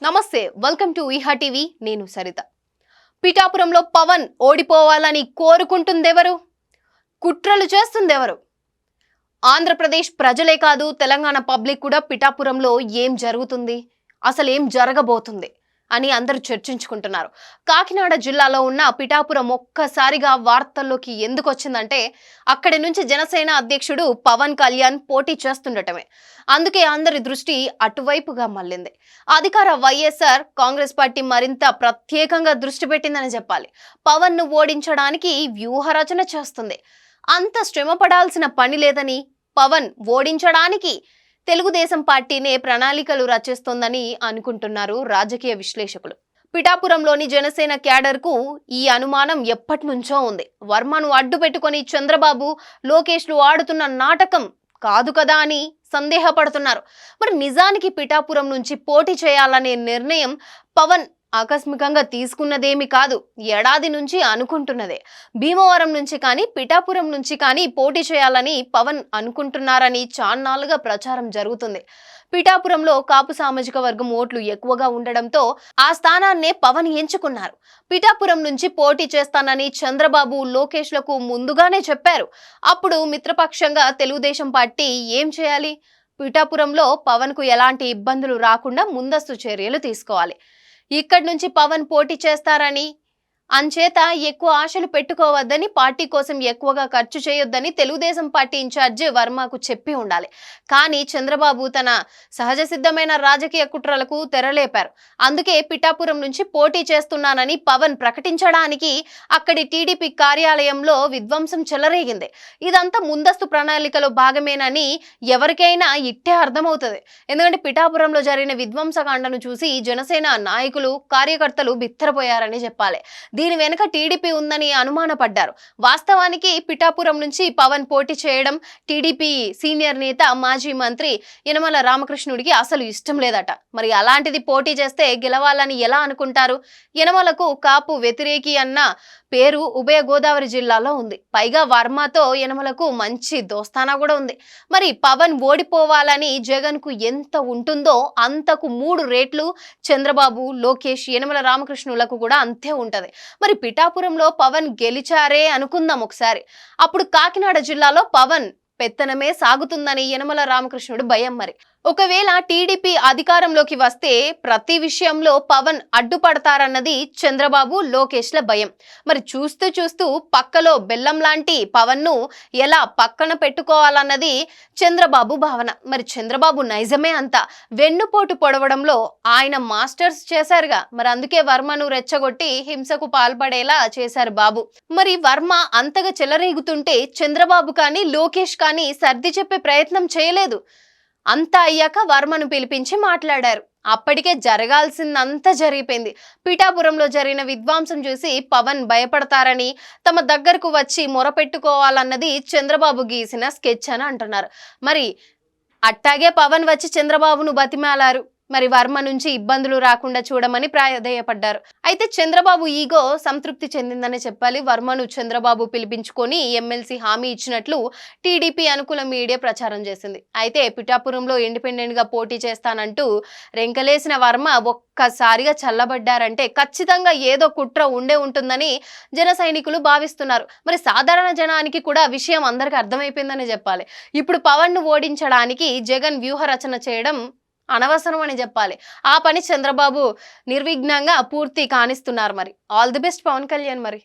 నమస్తే, welcome to ఈహా TV. నేను సరిత. పిఠాపురంలో పవన్ ఓడిపోవాలని కోరుకుంటుందెవరు? కుట్రలు చేస్తుందెవరు? ఆంధ్రప్రదేశ్ ప్రజలే కాదు, తెలంగాణ పబ్లిక్ కూడా పిఠాపురంలో ఏం జరుగుతుంది, అసలు ఏం జరగబోతుంది అని అందరూ చర్చించుకుంటున్నారు. కాకినాడ జిల్లాలో ఉన్న పిఠాపురం ఒక్కసారిగా వార్తల్లోకి ఎందుకు వచ్చిందంటే అక్కడి నుంచి జనసేన అధ్యక్షుడు పవన్ కళ్యాణ్ పోటీ చేస్తుండటమే. అందుకే అందరి దృష్టి అటువైపుగా మళ్ళింది. అధికార వైఎస్ఆర్ కాంగ్రెస్ పార్టీ మరింత ప్రత్యేకంగా దృష్టి పెట్టిందని చెప్పాలి. పవన్ ను ఓడించడానికి వ్యూహరచన చేస్తుంది. అంత శ్రమ పడాల్సిన పని లేదని, పవన్ ఓడించడానికి తెలుగుదేశం పార్టీనే ప్రణాళికలు రచిస్తోందని అనుకుంటున్నారు రాజకీయ విశ్లేషకులు. పిఠాపురంలోని జనసేన క్యాడర్ కు ఈ అనుమానం ఎప్పటి నుంచో ఉంది. వర్మను అడ్డు పెట్టుకొని చంద్రబాబు, లోకేష్లు ఆడుతున్న నాటకం కాదు కదా అని సందేహపడుతున్నారు. మరి నిజానికి పిఠాపురం నుంచి పోటీ చేయాలనే నిర్ణయం పవన్ ఆకస్మికంగా తీసుకున్నదేమి కాదు, ఏడాది నుంచి అనుకుంటున్నదే. భీమవరం నుంచి కానీ పిఠాపురం నుంచి కానీ పోటీ చేయాలని పవన్ అనుకుంటున్నారని చాన్నాళ్లుగా ప్రచారం జరుగుతుంది. పిఠాపురంలో కాపు సామాజిక వర్గం ఓట్లు ఎక్కువగా ఉండడంతో ఆ స్థానాన్నే పవన్ ఎంచుకున్నారు. పిఠాపురం నుంచి పోటీ చేస్తానని చంద్రబాబు, లోకేష్లకు ముందుగానే చెప్పారు. అప్పుడు మిత్రపక్షంగా తెలుగుదేశం పార్టీ ఏం చేయాలి? పిఠాపురంలో పవన్ కు ఎలాంటి ఇబ్బందులు రాకుండా ముందస్తు చర్యలు తీసుకోవాలి. ఇక్కడి నుంచి పవన్ పోటీ చేస్తారని, అంచేత ఎక్కువ ఆశలు పెట్టుకోవద్దని, పార్టీ కోసం ఎక్కువగా ఖర్చు చేయొద్దని తెలుగుదేశం పార్టీ ఇన్ఛార్జి వర్మకు చెప్పి ఉండాలి. కానీ చంద్రబాబు తన సహజ సిద్ధమైన రాజకీయ కుట్రలకు తెరలేపారు. అందుకే పిఠాపురం నుంచి పోటీ చేస్తున్నానని పవన్ ప్రకటించడానికి అక్కడి టీడీపీ కార్యాలయంలో విధ్వంసం చెలరేగింది. ఇదంతా ముందస్తు ప్రణాళికలో భాగమేనని ఎవరికైనా ఇట్టే అర్థమవుతుంది. ఎందుకంటే పిఠాపురంలో జరిగిన విధ్వంసకాండను చూసి జనసేన నాయకులు, కార్యకర్తలు బిత్తరపోయారని చెప్పాలి. దీని వెనుక టీడీపీ ఉందని అనుమానపడ్డారు. వాస్తవానికి పిఠాపురం నుంచి పవన్ పోటీ చేయడం టీడీపీ సీనియర్ నేత, మాజీ మంత్రి యనమల రామకృష్ణుడికి అసలు ఇష్టం లేదట. మరి అలాంటిది పోటీ చేస్తే గెలవాలని ఎలా అనుకుంటారు? యనమలకు కాపు వ్యతిరేకి అన్న పేరు ఉభయ గోదావరి జిల్లాలో ఉంది. పైగా వర్మతో యనమలకు మంచి దోస్తానా కూడా ఉంది. మరి పవన్ ఓడిపోవాలని జగన్ కు ఎంత ఉంటుందో అంతకు 3 రెట్లు చంద్రబాబు, లోకేష్, యనమల రామకృష్ణులకు కూడా అంతే ఉంటది. మరి పిఠాపురంలో పవన్ గెలిచారే అనుకుందాం ఒకసారి. అప్పుడు కాకినాడ జిల్లాలో పవన్ పెత్తనమే సాగుతుందని యనమల రామకృష్ణుడు భయం. మరి ఒకవేళ టీడీపీ అధికారంలోకి వస్తే ప్రతి విషయంలో పవన్ అడ్డుపడతారన్నది చంద్రబాబు, లోకేష్ల భయం. మరి చూస్తూ చూస్తూ పక్కలో బెల్లం లాంటి పవన్ ను ఎలా పక్కన పెట్టుకోవాలన్నది చంద్రబాబు భావన. మరి చంద్రబాబు నైజమే అంతా. వెన్నుపోటు పొడవడంలో ఆయన మాస్టర్స్ చేశారుగా. మరి అందుకే వర్మను రెచ్చగొట్టి హింసకు పాల్పడేలా చేశారు బాబు. మరి వర్మ అంతగా చెలరేగుతుంటే చంద్రబాబు కానీ, లోకేష్ కానీ సర్ది చెప్పే ప్రయత్నం చేయలేదు. అంతా అయ్యాక వర్మను పిలిపించి మాట్లాడారు. అప్పటికే జరగాల్సిందంతా జరిగిపోయింది. పిఠాపురంలో జరిగిన విధ్వంసం చూసి పవన్ భయపడతారని, తమ దగ్గరకు వచ్చి మొరపెట్టుకోవాలన్నది చంద్రబాబు గీసిన స్కెచ్ అని అంటున్నారు. మరి అట్టాగే పవన్ వచ్చి చంద్రబాబును బతిమాలారు. మరి వర్మ నుంచి ఇబ్బందులు రాకుండా చూడమని ప్రాధేయపడ్డారు. అయితే చంద్రబాబు ఈగో సంతృప్తి చెందిందనే చెప్పాలి. వర్మను చంద్రబాబు పిలిపించుకొని ఎమ్మెల్సీ హామీ ఇచ్చినట్లు టీడీపీ అనుకూల మీడియా ప్రచారం చేసింది. అయితే పిఠాపురంలో ఇండిపెండెంట్ గా పోటీ చేస్తానంటూ రెంకలేసిన వర్మ ఒక్కసారిగా చల్లబడ్డారంటే ఖచ్చితంగా ఏదో కుట్ర ఉండే ఉంటుందని జన సైనికులు భావిస్తున్నారు. మరి సాధారణ జనానికి కూడా విషయం అందరికి అర్థమైపోయిందని చెప్పాలి. ఇప్పుడు పవన్ ను ఓడించడానికి జగన్ వ్యూహ రచన చేయడం అనవసరం అని చెప్పాలి. ఆ పని చంద్రబాబు నిర్విఘ్నంగా పూర్తి కానిస్తున్నారు. మరి all the best Pawan Kalyan. మరి